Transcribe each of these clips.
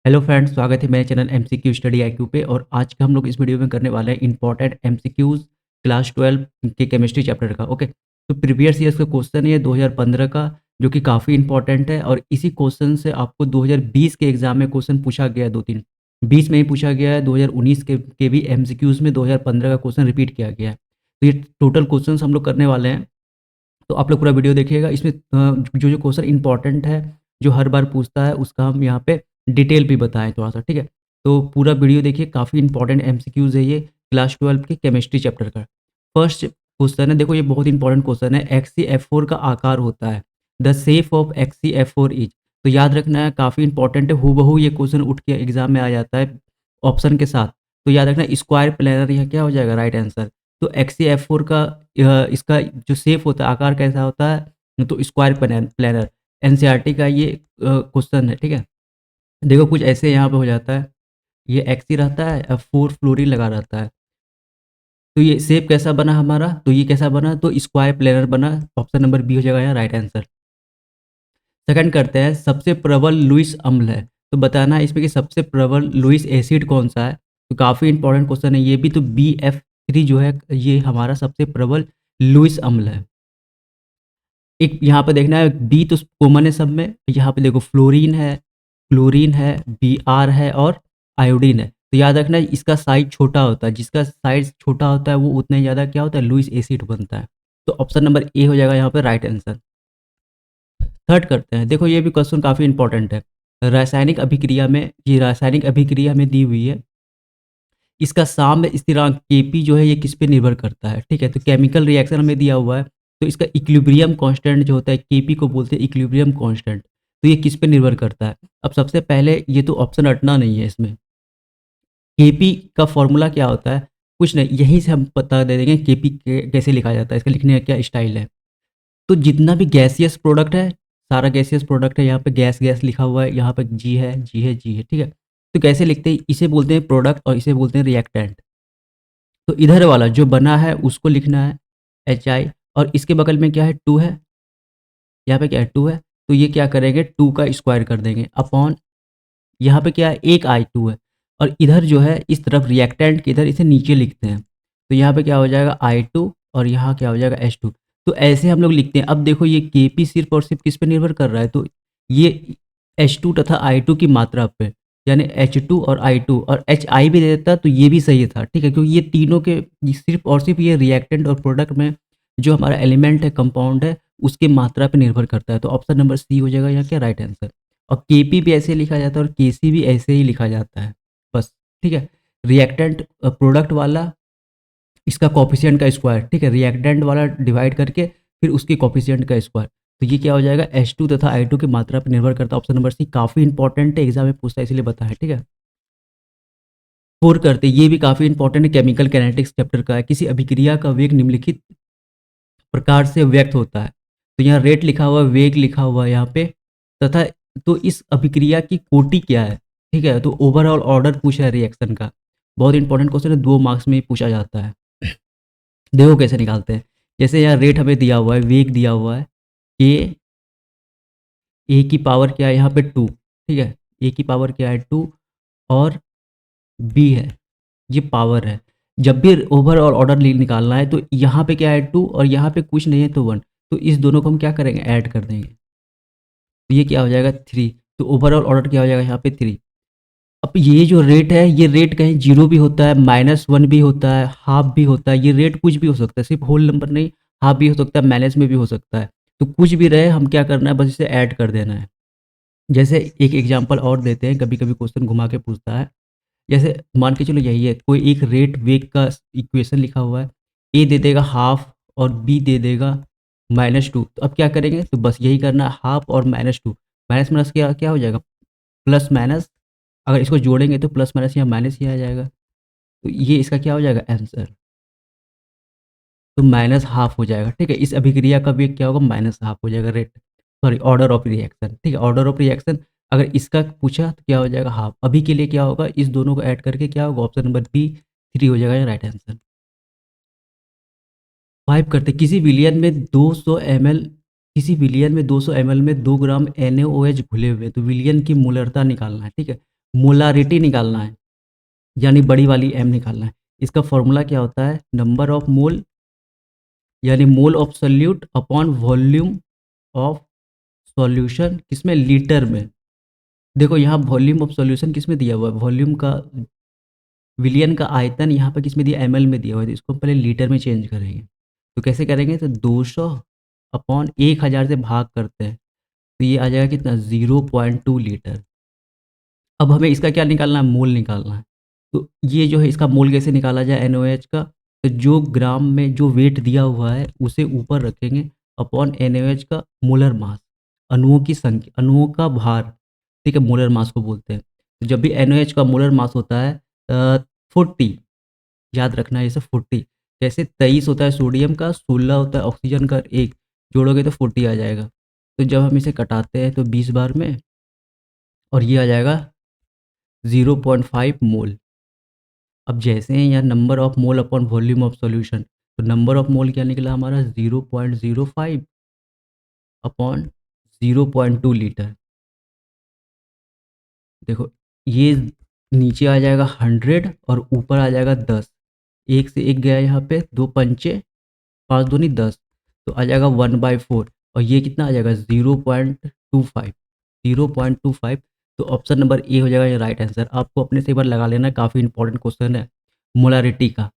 Hello friends, स्वागत है मेरे चैनल एमसीक्यू स्टडी आईक्यू पे। और आज का हम लोग इस वीडियो में करने वाले हैं इंपॉर्टेंट एमसीक्यूज क्लास 12 के केमिस्ट्री चैप्टर का। ओके, तो प्रीवियस ईयर्स का क्वेश्चन है 2015 का, जो कि काफ़ी इंपॉर्टेंट है। और इसी क्वेश्चन से आपको 2020 के एग्जाम में क्वेश्चन पूछा गया है, 2-3 20 में ही पूछा गया है, 2019 के भी एमसीक्यूज में 2015 का क्वेश्चन रिपीट किया गया है। तो ये टोटल क्वेश्चन हम लोग करने वाले हैं, तो आप लोग पूरा वीडियो देखिएगा। इसमें जो जो क्वेश्चन इंपॉर्टेंट है, जो हर बार पूछता है, उसका हम यहाँ पे डिटेल भी बताएं थोड़ा सा, ठीक है। तो पूरा वीडियो देखिए, काफ़ी इंपॉर्टेंट एमसीक्यूज है ये क्लास 12 के केमिस्ट्री चैप्टर का। फर्स्ट क्वेश्चन है, देखो ये बहुत इंपॉर्टेंट क्वेश्चन है। XCF4 का आकार होता है, the shape of XCF4 is. तो याद रखना है, काफ़ी इंपॉर्टेंट है, हूबहू ये क्वेश्चन उठ के एग्जाम में आ जाता है ऑप्शन के साथ। तो याद रखना, स्क्वायर प्लेनर यह क्या हो जाएगा राइट आंसर। तो XCF4 का इसका जो शेप होता है, आकार कैसा होता है, तो स्क्वायर प्लेनर। एनसीईआरटी का ये क्वेश्चन है, ठीक है। देखो कुछ ऐसे यहाँ पे हो जाता है, ये एक्स ही रहता है और 4 फ्लोरीन लगा रहता है। तो ये शेप कैसा बना हमारा, तो ये कैसा बना, तो स्क्वायर प्लेनर बना। ऑप्शन नंबर बी हो जाएगा यहाँ राइट आंसर। सेकंड करते हैं, सबसे प्रबल लुईस अम्ल है, तो बताना है इसमें कि सबसे प्रबल लुईस एसिड कौन सा है। तो काफ़ी इंपॉर्टेंट क्वेश्चन है ये भी। तो BF3 जो है, ये हमारा सबसे प्रबल लुईस अम्ल है। एक यहाँ पे देखना है, बी तो कॉमन है सब में। यहाँ पे देखो फ्लोरीन है, क्लोरीन है, Br है और आयोडीन है। तो याद रखना इसका साइज छोटा होता है, जिसका साइज छोटा होता है वो उतना ही ज़्यादा क्या होता है, लुईस एसिड बनता है। तो ऑप्शन नंबर ए हो जाएगा यहाँ पे राइट आंसर। थर्ड करते हैं, देखो ये भी क्वेश्चन काफ़ी इंपॉर्टेंट है। रासायनिक अभिक्रिया में, ये रासायनिक अभिक्रिया में दी हुई है, इसका साम्य स्थिरांक Kp जो है ये किस पे निर्भर करता है, ठीक है। तो केमिकल रिएक्शन में दिया हुआ है, तो इसका इक्विलिब्रियम कांस्टेंट जो होता है, Kp को बोलते हैं इक्विलिब्रियम कांस्टेंट। तो ये किस पे निर्भर करता है। अब सबसे पहले ये तो ऑप्शन हटना नहीं है इसमें। Kp का फॉर्मूला क्या होता है, कुछ नहीं, यहीं से हम पता दे देंगे Kp कैसे लिखा जाता है, इसका लिखने का क्या स्टाइल है। तो जितना भी गैसियस प्रोडक्ट है, सारा गैसियस प्रोडक्ट है, यहाँ पे गैस गैस लिखा हुआ है, यहाँ पे जी है, जी है, जी है, ठीक है। तो कैसे लिखते हैं, इसे बोलते हैं प्रोडक्ट और इसे बोलते हैं रिएक्टेंट। तो इधर वाला जो बना है उसको लिखना है HI, और इसके बगल में क्या है, 2 है, यहाँ पे क्या है 2 है। तो ये क्या करेंगे, 2 का स्क्वायर कर देंगे अपॉन, यहाँ पे क्या है, एक I2 है। और इधर जो है इस तरफ रिएक्टेंट के इधर इसे नीचे लिखते हैं, तो यहाँ पे क्या हो जाएगा I2 और यहाँ क्या हो जाएगा H2। तो ऐसे हम लोग लिखते हैं। अब देखो ये Kp सिर्फ और सिर्फ किस पे निर्भर कर रहा है, तो ये H2 तथा I2 की मात्रा पे, यानी H2 और I2, और HI भी दे देता तो ये भी सही था, ठीक है। क्योंकि ये तीनों के ये सिर्फ और सिर्फ ये रिएक्टेंट और प्रोडक्ट में जो हमारा एलिमेंट है, कंपाउंड है, उसके मात्रा पे निर्भर करता है। तो ऑप्शन नंबर सी हो जाएगा यहाँ क्या राइट आंसर। और Kp भी ऐसे लिखा जाता है और Kc भी ऐसे ही लिखा जाता है, बस, ठीक है। रिएक्टेंट प्रोडक्ट वाला, इसका कॉफिशिएंट का स्क्वायर, ठीक है, रिएक्टेंट वाला डिवाइड करके फिर उसके कॉफिशिएंट का स्क्वायर। तो ये क्या हो जाएगा, H2 तथा I2 की मात्रा पर निर्भर करता है। ऑप्शन नंबर सी काफ़ी इंपॉर्टेंट है, एग्जाम में पूछता है इसलिए बताया, ठीक है। फोर करते, ये भी काफ़ी इंपॉर्टेंट है, केमिकल कैनेटिक्स चैप्टर का है। किसी अभिक्रिया का वेग निम्नलिखित प्रकार से व्यक्त होता है। तो यहाँ रेट लिखा हुआ है, वेग लिखा हुआ है यहाँ पे, तथा तो इस अभिक्रिया की कोटि क्या है, ठीक है। तो ओवरऑल ऑर्डर पूछा है रिएक्शन का, बहुत इंपॉर्टेंट क्वेश्चन है, 2 मार्क्स में ही पूछा जाता है। देखो कैसे निकालते हैं, जैसे यहाँ रेट हमें दिया हुआ है, वेग दिया हुआ है, ए की पावर क्या है यहाँ पे 2, ठीक है, ए की पावर क्या है 2, और बी है, ये पावर है। जब भी ओवरऑल ऑर्डर निकालना है, तो यहाँ पे क्या है 2 और यहाँ पे कुछ नहीं है तो 1। तो इस दोनों को हम क्या करेंगे, ऐड कर देंगे, तो ये क्या हो जाएगा 3। तो ओवरऑल ऑर्डर क्या हो जाएगा यहाँ पे 3। अब ये जो रेट है, ये रेट कहीं जीरो भी होता है, -1 भी होता है, हाफ भी होता है, ये रेट कुछ भी हो सकता है, सिर्फ होल नंबर नहीं, हाफ भी हो सकता है, माइनस में भी हो सकता है। तो कुछ भी रहे, हम क्या करना है, बस इसे ऐड कर देना है। जैसे एक एग्जांपल और देते हैं, कभी कभी क्वेश्चन घुमा के पूछता है। जैसे मान के चलो यही है, कोई एक रेट वेग का इक्वेशन लिखा हुआ है, ए दे देगा हाफ और बी दे देगा -2। तो अब क्या करेंगे, तो बस यही करना है, हाफ और -2, माइनस माइनस क्या क्या हो जाएगा, प्लस माइनस। अगर इसको जोड़ेंगे तो प्लस माइनस या माइनस ही आ जाएगा। तो ये इसका क्या हो जाएगा आंसर, तो माइनस हाफ हो जाएगा, ठीक है। इस अभिक्रिया का वेग क्या होगा, माइनस हाफ हो जाएगा rate, sorry order of reaction, ठीक है। ऑर्डर ऑफ रिएक्शन अगर इसका पूछा तो क्या हो जाएगा, हाफ। अभी के लिए क्या होगा, इस दोनों को ऐड करके क्या होगा, ऑप्शन नंबर बी 3 हो जाएगा राइट आंसर। 5 करते, किसी विलियन में 200 ml, किसी विलियन में 200 ml में 2 ग्राम NaOH घुले हुए हैं, तो विलियन की मोलरता निकालना है, ठीक है। मोलारिटी निकालना है, यानी बड़ी वाली एम निकालना है। इसका फॉर्मूला क्या होता है, नंबर ऑफ मोल यानी mole of solute upon volume of solution, किसमें, लीटर में। देखो यहाँ वॉल्यूम ऑफ सॉल्यूशन किसमें दिया हुआ है, वॉल्यूम का विलियन का आयतन यहाँ पे किसमें दिया, एमएल में दिया हुआ है, तो इसको हम पहले लीटर में चेंज करेंगे। तो कैसे करेंगे, तो 200 अपॉन 1000 से भाग करते हैं, तो ये आ जाएगा कितना, 0.2 लीटर। अब हमें इसका क्या निकालना है, मोल निकालना है। तो ये जो है इसका मोल कैसे निकाला जाए NaOH का, तो जो ग्राम में जो वेट दिया हुआ है उसे ऊपर रखेंगे अपॉन NaOH का मोलर मास, अणुओं की संख्या, अणुओं का भार, ठीक है, मोलर मास को बोलते हैं। तो जब भी NaOH का मोलर मास होता है 40, याद रखना है ये सब 40, जैसे 23 होता है सोडियम का, 16 होता है ऑक्सीजन का, एक जोड़ोगे तो 40 आ जाएगा। तो जब हम इसे कटाते हैं तो 20 बार में, और ये आ जाएगा 0.5 मोल। अब जैसे हैं यहाँ number of mole upon volume of solution, तो नंबर ऑफ मोल क्या निकला हमारा, 0.05 अपॉन 0.2 लीटर। देखो ये नीचे आ जाएगा 100 और ऊपर आ जाएगा 10, एक से एक गया यहाँ पे, दो पंचे, पाँच दूनी 10, तो आ जाएगा 1/4, और ये कितना आ जाएगा 0.25, 0.25। तो ऑप्शन नंबर ए हो जाएगा ये राइट आंसर। आपको अपने से एक बार लगा लेना, काफ़ी इंपॉर्टेंट क्वेश्चन है मोलारिटी का।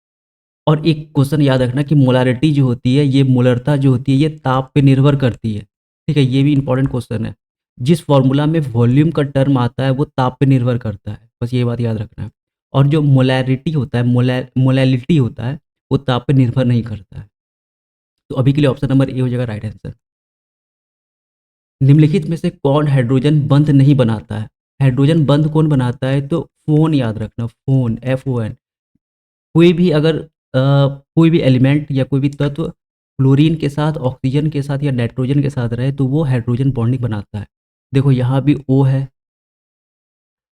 और एक क्वेश्चन याद रखना कि मोलारिटी जो होती है, ये मोलरता जो होती है, ये ताप पे निर्भर करती है, ठीक है, ये भी इंपॉर्टेंट क्वेश्चन है। जिस फॉर्मूला में वॉल्यूम का टर्म आता है वो ताप पे निर्भर करता है, बस ये बात याद रखना है। और जो मोलैरिटी होता है, मोलैलिटी होता है, वो ताप पे निर्भर नहीं करता है। तो अभी के लिए ऑप्शन नंबर ए हो जाएगा राइट आंसर। निम्नलिखित में से कौन हाइड्रोजन बंध नहीं बनाता है, हाइड्रोजन बंध कौन बनाता है, तो फोन याद रखना, फोन, FON। कोई भी अगर कोई भी एलिमेंट या कोई भी तत्व क्लोरीन के साथ, ऑक्सीजन के साथ या नाइट्रोजन के साथ रहे तो वो हाइड्रोजन बॉन्डिंग बनाता है। देखो यहाँ भी O है,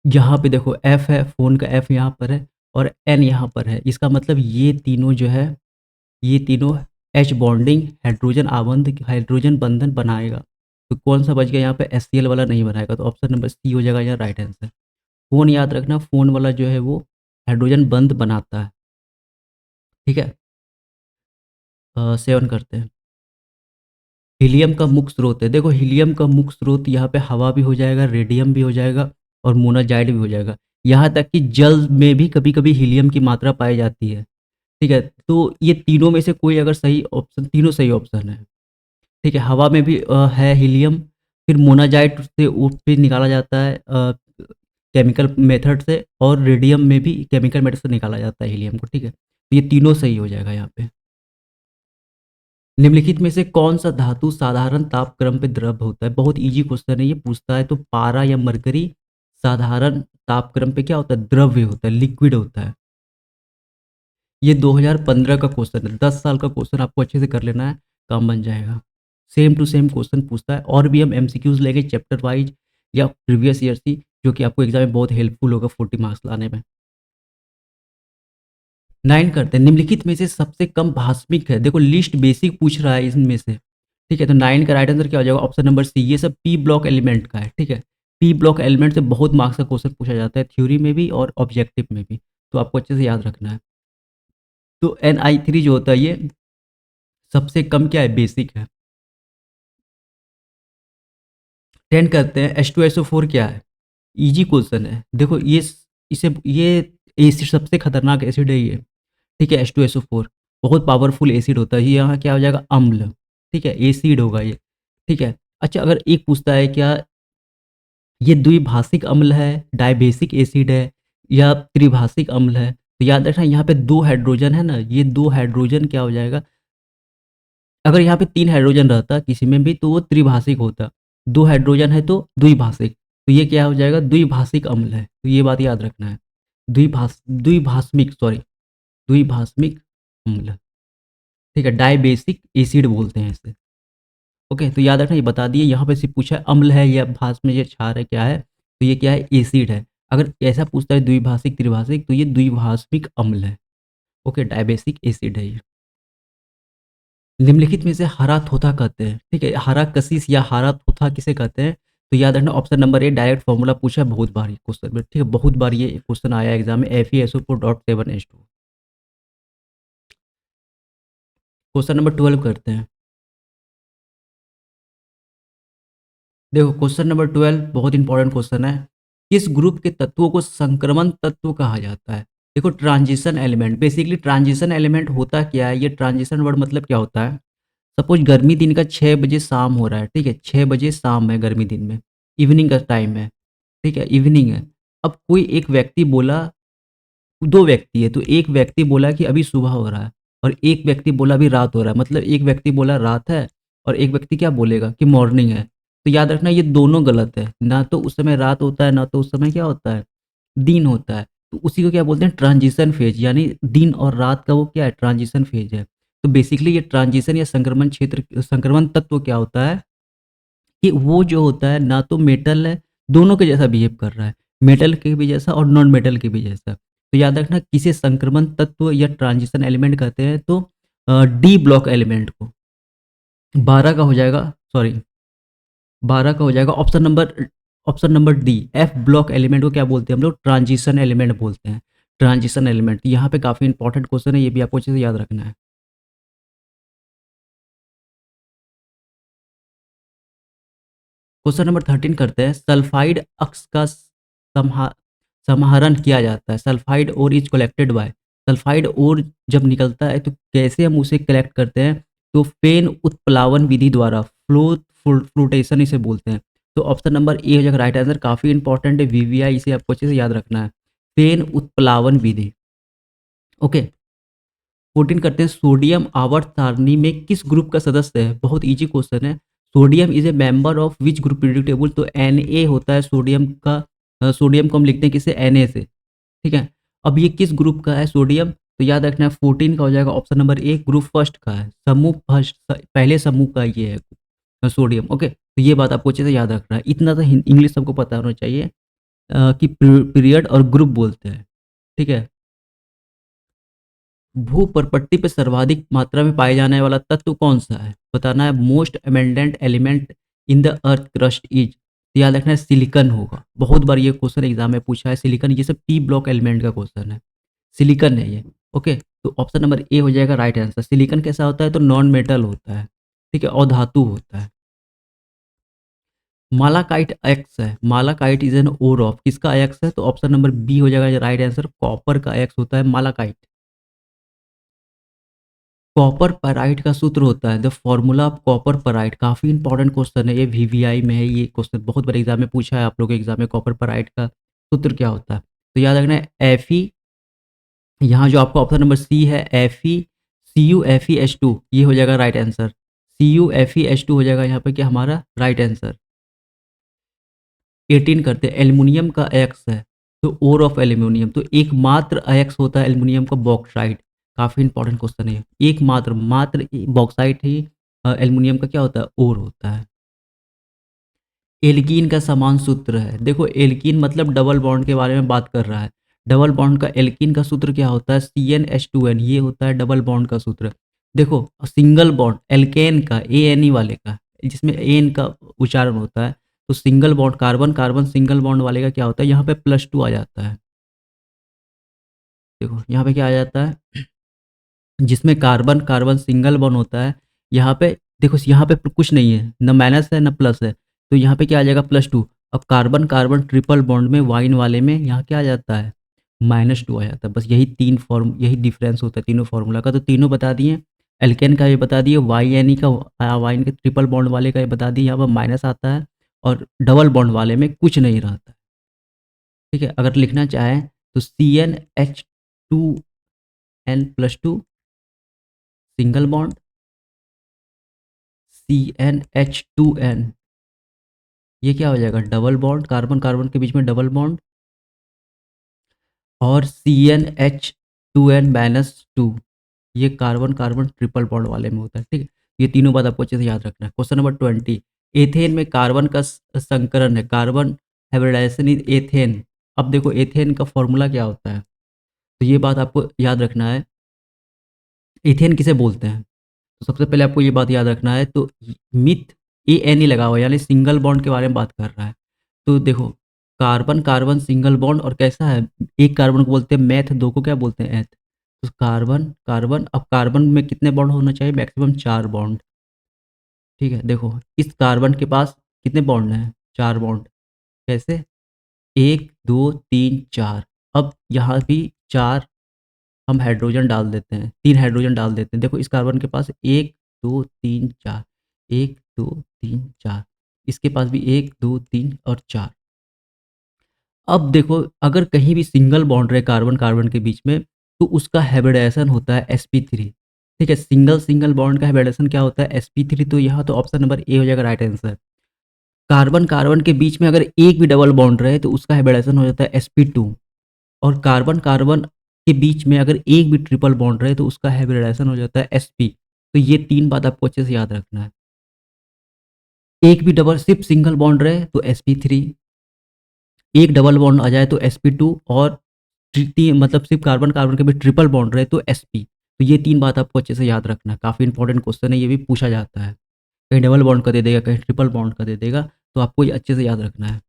यहाँ पे देखो F है, फोन का F यहाँ पर है, और N यहाँ पर है। इसका मतलब ये तीनों जो है, ये तीनों H बॉन्डिंग, हाइड्रोजन आबंध, हाइड्रोजन बंधन बनाएगा। तो कौन सा बच गया यहाँ पे, HCl वाला नहीं बनाएगा, तो ऑप्शन नंबर C हो जाएगा यहाँ राइट आंसर। फोन याद रखना, फोन वाला जो है वो हाइड्रोजन बंध बनाता है, ठीक है। सेवन करते हैं। हीलियम का मुख्य स्रोत है, देखो हीलियम का मुख्य स्रोत यहाँ पे हवा भी हो जाएगा, रेडियम भी हो जाएगा, और मोनाजाइट भी हो जाएगा। यहाँ तक कि जल में भी कभी कभी हीलियम की मात्रा पाई जाती है, ठीक है। तो ये तीनों में से कोई अगर सही ऑप्शन, तीनों सही ऑप्शन है, ठीक है। हवा में भी है हीलियम, फिर मोनाजाइट से वो फिर निकाला जाता है केमिकल मेथड से, और रेडियम में भी केमिकल मेथड से निकाला जाता है हीलियम को, ठीक है। तो ये तीनों सही हो जाएगा यहाँ पे। निम्नलिखित में से कौन सा धातु साधारण तापक्रम पे द्रव होता है, बहुत इजी क्वेश्चन है ये, पूछता है तो पारा या मरकरी साधारण तापक्रम पे क्या होता है, द्रव्य होता है, लिक्विड होता है। ये 2015 का क्वेश्चन है, 10 साल का क्वेश्चन, आपको अच्छे से कर लेना है, काम बन जाएगा। सेम टू सेम क्वेश्चन पूछता है, और भी हम MCQs लेंगे चैप्टर वाइज या प्रीवियस ईयर से, जो कि आपको एग्जाम में बहुत हेल्पफुल होगा 40 मार्क्स लाने में। 9 करते हैं। निम्नलिखित में से सबसे कम भास्मिक है, देखो लिस्ट बेसिक पूछ रहा है इनमें से, ठीक है। तो 9 का राइट आंसर क्या हो जाएगा, ऑप्शन नंबर C। ये सब P ब्लॉक एलिमेंट का है, ठीक है। P ब्लॉक एलिमेंट से बहुत मार्क्स का क्वेश्चन पूछा जाता है, थ्योरी में भी और ऑब्जेक्टिव में भी, तो आपको अच्छे से याद रखना है। तो Ni3 जो होता है ये सबसे कम क्या है, बेसिक है। 10 करते हैं। H2SO4 क्या है, इजी क्वेश्चन है, देखो ये इसे ये एसिड सबसे खतरनाक एसिड है ये, ठीक है। H2SO4 बहुत पावरफुल एसिड होता है, ये यहाँ क्या हो जाएगा, अम्ल, ठीक है, एसिड होगा ये, ठीक है। अच्छा अगर एक पूछता है क्या ये द्विभाषिक अम्ल है, डायबेसिक एसिड है, या त्रिभाषिक अम्ल है, तो याद रखना यहाँ पे दो हाइड्रोजन है ना, ये दो हाइड्रोजन क्या हो जाएगा, अगर यहाँ पे 3 हाइड्रोजन रहता किसी में भी तो वो त्रिभाषिक होता, 2 हाइड्रोजन है तो द्विभाषिक, तो ये क्या हो जाएगा, द्विभाषिक अम्ल है, तो ये बात याद रखना है। द्विभाषमिक, सॉरी, द्विभाषमिक अम्ल, ठीक है, डायबेसिक एसिड बोलते हैं इसे। ओके, तो याद रखना, ये बता दिए, यहाँ पे सिर्फ पूछा है अम्ल है या भास में ये क्षार है, क्या है, तो ये क्या है, एसिड है। अगर ऐसा पूछता है द्विभाषिक त्रिभाषिक, तो ये द्विभाषमिक अम्ल है, ओके, डायबेसिक एसिड है ये। निम्नलिखित में से हरा थोथा कहते हैं, ठीक है, हरा कशिश या हरा थोथा किसे कहते हैं, तो याद रखना option number A direct formula पूछा है बहुत बार ये क्वेश्चन में, ठीक है, बहुत बार ये क्वेश्चन आया एग्जाम में FeSO4.7H2। क्वेश्चन नंबर 12 करते हैं। देखो क्वेश्चन नंबर 12 बहुत इंपॉर्टेंट क्वेश्चन है। किस ग्रुप के तत्वों को संक्रमण तत्व कहा जाता है? देखो transition element, basically transition element होता क्या है, ये ट्रांजिशन वर्ड मतलब क्या होता है। सपोज गर्मी दिन का 6 बजे शाम हो रहा है, ठीक है, 6 बजे शाम है गर्मी दिन में, इवनिंग का टाइम है, ठीक है, इवनिंग है। अब कोई एक व्यक्ति बोला, 2 व्यक्ति है, तो एक व्यक्ति बोला कि अभी सुबह हो रहा है और एक व्यक्ति बोला अभी रात हो रहा है। मतलब एक व्यक्ति बोला रात है और एक व्यक्ति क्या बोलेगा कि मॉर्निंग है। तो याद रखना ये दोनों गलत है। ना तो उस समय रात होता है, ना तो उस समय क्या होता है, दिन होता है। तो उसी को क्या बोलते हैं, ट्रांजिशन फेज, यानी दिन और रात का वो क्या है, ट्रांजिशन फेज है। तो बेसिकली ये ट्रांजिशन या संक्रमण क्षेत्र, संक्रमण तत्व क्या होता है कि वो जो होता है ना तो मेटल है, दोनों के जैसा बिहेव कर रहा है, मेटल के भी जैसा और नॉन मेटल के भी जैसा। तो याद रखना किसे संक्रमण तत्व या ट्रांजिशन एलिमेंट कहते हैं, तो डी ब्लॉक एलिमेंट को। 12 का हो जाएगा, सॉरी 12 का हो जाएगा option number D, F block element को क्या बोलते हैं हम लोग, ट्रांजिशन एलिमेंट बोलते हैं। ट्रांजिशन एलिमेंट यहाँ पे काफी इंपॉर्टेंट क्वेश्चन है, ये भी आपको अच्छे से याद रखना है। क्वेश्चन नंबर 13 करते हैं। सल्फाइड अक्ष का समाहरण किया जाता है। Sulphide ore is collected by, sulphide ore जब निकलता है तो कैसे हम उसे कलेक्ट करते हैं, तो फेन उत्प्लावन विधि द्वारा, फ्लोटेशन इसे बोलते हैं। तो ऑप्शन नंबर ए हो जाएगा राइट आंसर। काफी इंपॉर्टेंट है, VVI, इसे आपको अच्छे से याद रखना है, फेन उत्प्लावन विधि। ओके, 14 करते हैं। सोडियम आवर्त सारणी में किस ग्रुप का सदस्य है? बहुत इजी क्वेश्चन है। Sodium is a member of which group periodic table, तो Na होता है सोडियम का। सोडियम को हम लिखते हैं किसे, Na से, ठीक है। अब ये किस ग्रुप का है सोडियम, तो याद रखना है 14 का हो जाएगा option number A, group first का है, समूह फर्स्ट, पहले समूह का ये है सोडियम। ओके, तो ये बात आपको अच्छे से याद रखना है। इतना तो इंग्लिश सबको पता होना चाहिए कि पीरियड और ग्रुप बोलते हैं, ठीक है। भूपर्पट्टी पे सर्वाधिक मात्रा में पाए जाने वाला तत्व कौन सा है, बताना है। Most abundant element in the earth crust is, याद रखना है सिलिकन होगा। बहुत बार ये क्वेश्चन एग्जाम में पूछा है, सिलिकन, ये सब P ब्लॉक एलिमेंट का क्वेश्चन है, सिलिकन है ये। ओके, तो ऑप्शन नंबर ए हो जाएगा राइट आंसर। सिलिकन कैसा होता है, तो नॉन मेटल होता है, ठीक है, और धातु होता है। मालाकाइट एक्स है, मालाकाइट इज एन ओर ऑफ, किसका एक्स है, तो ऑप्शन नंबर बी हो जाएगा राइट आंसर। कॉपर का एक्स होता है मालाकाइट। कॉपर पेराइट का सूत्र होता है, द फॉर्मूला ऑफ कॉपर पेराइट। काफी इंपॉर्टेंट क्वेश्चन है ये, VVI में है ये क्वेश्चन, बहुत बड़े एग्जाम में पूछा है आप लोगों के एग्जाम में, कॉपर पेराइट का सूत्र क्या होता है। तो याद रखना है Fe, यहाँ जो आपका ऑप्शन नंबर सी है, CuFeH2, ये हो जाएगा राइट आंसर। CuFeH2 हो जाएगा यहाँ पे क्या हमारा राइट आंसर। 18 करते हैं। एल्युमिनियम का एक्स है, तो ओर ऑफ एल्युमिनियम, तो एकमात्र एक्स होता है एल्युमिनियम का बॉक्साइट। काफी इंपॉर्टेंट क्वेश्चन है, एकमात्र, मात्र बॉक्साइट ही एल्युमिनियम का क्या होता है, ओर होता है। एल्कीन का समान सूत्र है, देखो एल्कीन मतलब डबल बॉन्ड के बारे में बात कर रहा है। डबल बॉन्ड का एल्कीन का सूत्र क्या होता है, CnH2n, ये होता है डबल बॉन्ड का सूत्र। देखो सिंगल बॉन्ड एल्केन का, ANE वाले का, जिसमें एन का उच्चारण होता है, तो single bond carbon carbon single bond वाले का क्या होता है, यहाँ पे +2 आ जाता है। देखो यहाँ पे क्या आ जाता है, जिसमें कार्बन कार्बन सिंगल बॉन्ड होता है, यहाँ पे देखो यहाँ पे कुछ नहीं है, न माइनस है न प्लस है, तो यहाँ पे क्या आ जाएगा +2। अब कार्बन कार्बन ट्रिपल बॉन्ड में, वाइन वाले में यहाँ क्या आ जाता है, -2 आ जाता है। बस यही तीन फॉर्म, यही डिफरेंस होता है तीनों फार्मूला का। तो तीनों बता दिए, एल्केन का ये बता दिए, YNE का, वाइन के ट्रिपल बॉन्ड वाले का ये बता दिए, यहाँ पर माइनस आता है, और डबल बॉन्ड वाले में कुछ नहीं रहता है, ठीक है। अगर लिखना चाहें तो CnH2n+2 सिंगल बॉन्ड, CnH2n, ये क्या हो जाएगा, डबल बॉन्ड, कार्बन कार्बन के बीच में डबल बॉन्ड, और CnH2n-2, ये कार्बन कार्बन ट्रिपल बॉन्ड वाले में होता है, ठीक है। ये तीनों बात आपको अच्छे से याद रखना है। क्वेश्चन नंबर 20, एथेन में कार्बन का संकरण है, कार्बन हाइब्रिडाइजेशन इन एथेन। अब देखो एथेन का फॉर्मूला क्या होता है, तो ये बात आपको याद रखना है। एथेन किसे बोलते हैं, तो सबसे पहले आपको ये बात याद रखना है, तो मिथ AN ही लगा हुआ है, यानी सिंगल बॉन्ड के बारे में बात कर रहा है। तो देखो, कार्बन कार्बन सिंगल बॉन्ड और कैसा है, एक कार्बन को बोलते हैं मेथ, दो को क्या बोलते हैं एथ। तो कार्बन कार्बन, अब कार्बन में कितने बॉन्ड होना चाहिए, मैक्सिमम 4 बॉन्ड। ठीक है, देखो इस कार्बन के पास कितने बॉन्ड हैं, 4 बॉन्ड। कैसे, 1 2 3 4। अब यहाँ भी 4 हम हाइड्रोजन डाल देते हैं, 3 हाइड्रोजन डाल देते हैं। देखो इस कार्बन के पास 1 2 3 4, 1 2 3 4, इसके पास भी 1 2 3 और 4। अब देखो, अगर कहीं भी सिंगल बॉन्ड रहे कार्बन कार्बन के बीच में, तो उसका हाइब्रिडाइजेशन होता है sp3। ठीक है, सिंगल सिंगल बॉन्ड का हाइब्रिडाइजेशन क्या होता है, sp3। तो यहाँ तो ऑप्शन नंबर ए हो जाएगा राइट आंसर। कार्बन कार्बन के बीच में अगर एक भी डबल बॉन्ड रहे तो उसका हाइब्रिडाइजेशन हो जाता है sp2। और कार्बन कार्बन के बीच में अगर एक भी ट्रिपल बॉन्ड रहे तो उसका हाइब्रिडाइजेशन हो जाता है sp। तो ये 3 बात आपको अच्छे से याद रखना है। एक भी डबल, सिर्फ सिंगल बॉन्ड रहे तो sp3, एक डबल बॉन्ड आ जाए तो sp2, और मतलब सिर्फ कार्बन कार्बन के भी ट्रिपल बॉन्ड रहे तो sp। तो ये 3 बात आपको अच्छे से याद रखना है, काफ़ी इंपॉर्टेंट क्वेश्चन है, ये भी पूछा जाता है। कहीं डबल बॉन्ड का दे देगा, कहीं ट्रिपल बॉन्ड का दे देगा, तो आपको ये अच्छे से याद रखना है।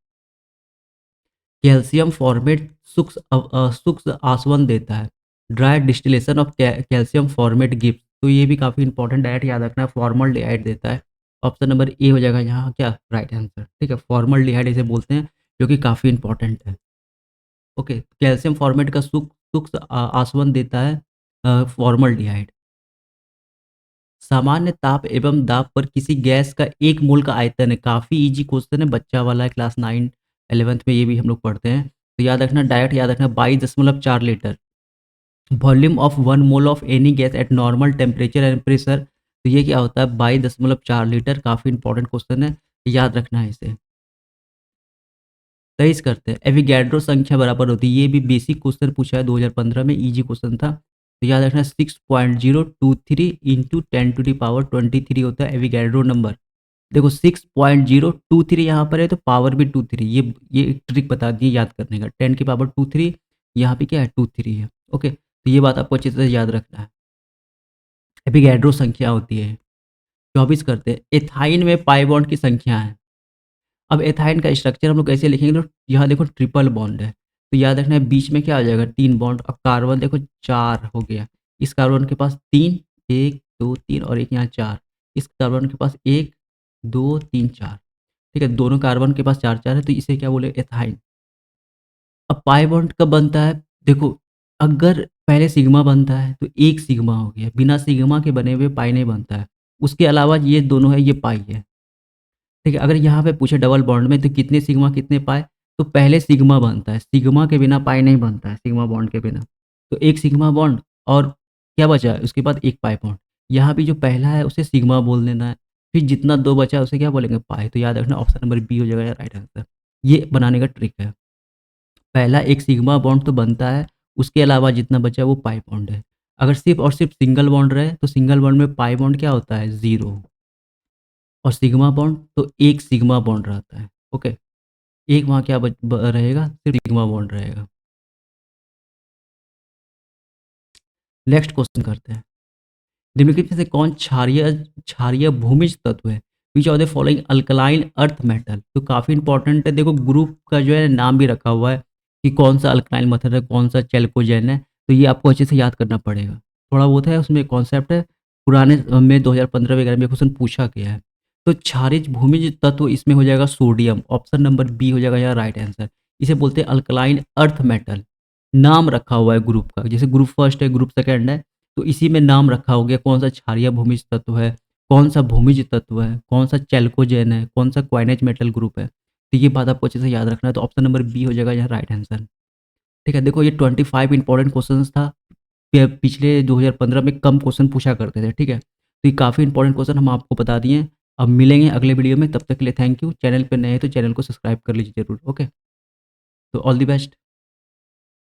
कैल्शियम फॉर्मेट सूक्ष्म आसवन देता है, dry distillation of calcium formate gives. तो ये भी काफ़ी इंपॉर्टेंट डाइट याद रखना है, फॉर्मल्डिहाइड देता है। ऑप्शन नंबर ए हो जाएगा यहाँ क्या, राइट आंसर। ठीक है, फॉर्मल्डिहाइड इसे बोलते हैं, जो कि काफ़ी इंपॉर्टेंट है। ओके, कैल्शियम फॉर्मेट का सूक्ष्म आसवन देता है फॉर्मल्डिहाइड। सामान्य ताप एवं दाब पर किसी गैस का 1 मोल का आयतन है। काफ़ी ईज़ी क्वेश्चन है, बच्चा वाला है, क्लास 9 11th में ये भी हम लोग पढ़ते हैं। तो याद रखना, डायरेक्ट याद रखना, 22.4 litre. Volume of 1 mole of any gas at normal temperature and pressure. तो ये क्या होता है, 22.4 लीटर। काफ़ी इंपॉर्टेंट क्वेश्चन है, याद रखना है इसे। 23 करते हैं, एविगैड्रो संख्या बराबर होती है। ये भी बेसिक क्वेश्चन पूछा है 2015 में, ईजी क्वेश्चन था। तो याद रखना, 6.023 इंटू 10⁻23 होता है एविगैड्रो नंबर। देखो 6.023 यहाँ पर है, तो पावर भी 23। ये एक ट्रिक बता दी याद करने का, 10 की पावर 23, यहाँ पे क्या है 23 है। ओके, तो ये बात आपको अच्छे से याद रखना है, एविगैड्रो संख्या होती है। 24 करते हैं, एथाइन में पाई बॉन्ड की संख्या है। अब एथाइन का स्ट्रक्चर हम लोग कैसे लिखेंगे, तो यहाँ देखो ट्रिपल बॉन्ड है, तो याद रखना है बीच में क्या आ जाएगा, 3 बॉन्ड। अब कार्बन देखो 4 हो गया, इस कार्बन के पास 3, 1 2 3 और एक यहाँ 4। इस कार्बन के पास 1 2 3 4। ठीक है, दोनों कार्बन के पास 4 4 है, तो इसे क्या बोले, एथाइन। अब पाई बॉन्ड कब बनता है, देखो अगर पहले सिग्मा बनता है तो एक सिग्मा हो गया, बिना सिग्मा के बने हुए पाई नहीं बनता है। उसके अलावा ये दोनों है, ये पाई है। ठीक है, अगर यहाँ पे पूछे डबल बॉन्ड में तो कितने सिग्मा कितने पाई, तो पहले सिग्मा बनता है, सिग्मा के बिना पाई नहीं बनता है, सिग्मा बॉन्ड के बिना। तो एक सिग्मा बॉन्ड और क्या बचा है, उसके बाद एक पाई बॉन्ड। यहाँ भी जो पहला है उसे सिग्मा बोल देना है, फिर जितना 2 बचा है उसे क्या बोलेंगे, पाई। तो याद रखना, ऑप्शन नंबर बी हो जाएगा राइट आंसर। ये बनाने का ट्रिक है, पहला एक सिग्मा बॉन्ड तो बनता है, उसके अलावा जितना बचा है वो पाई बॉन्ड है। अगर सिर्फ और सिर्फ सिंगल बॉन्ड रहे तो सिंगल बॉन्ड में पाई बॉन्ड क्या होता है, 0। और सिग्मा बॉन्ड तो एक सिग्मा बॉन्ड रहता है। ओके, एक वहाँ क्या रहेगा, सिर्फ सिग्मा बॉन्ड रहेगा। नेक्स्ट क्वेश्चन करते हैं, निम्नलिखित में से कौन क्षारीय क्षारीय भूमिज तत्व है, which of the following alkaline earth metal. तो काफ़ी इंपॉर्टेंट है, देखो ग्रुप का जो है नाम भी रखा हुआ है कि कौन सा अल्कलाइन मेथड है, कौन सा चैल्कोजेन है। तो ये आपको अच्छे से याद करना पड़ेगा, थोड़ा बहुत है उसमें कॉन्सेप्ट है, पुराने में 2015 वगैरह में क्वेश्चन पूछा गया है। तो क्षारिज भूमिज तत्व इसमें हो जाएगा सोडियम, ऑप्शन नंबर बी हो जाएगा यहाँ राइट आंसर। इसे बोलते हैं अल्कलाइन अर्थ मेटल, नाम रखा हुआ है ग्रुप का, जैसे ग्रुप फर्स्ट है, ग्रुप सेकेंड है, तो इसी में नाम रखा हो गया कौन सा क्षारीय भूमिज तत्व है, कौन सा भूमिज तत्व है, कौन सा चैल्कोजेन है, कौन सा क्वाइनेज मेटल ग्रुप है। तो ये बात आपको अच्छे से याद रखना है, तो ऑप्शन नंबर बी हो जाएगा यहाँ राइट आंसर। ठीक है, देखो ये 25 इंपॉर्टेंट क्वेश्चन था, पिछले 2015 में कम क्वेश्चन पूछा करते थे। ठीक है, तो ये काफ़ी इंपॉर्टेंट क्वेश्चन हम आपको बता दिए। अब मिलेंगे अगले वीडियो में, तब तक के लिए थैंक यू। चैनल पर नए हैं तो चैनल को सब्सक्राइब कर लीजिए जरूर। ओके, तो ऑल द बेस्ट।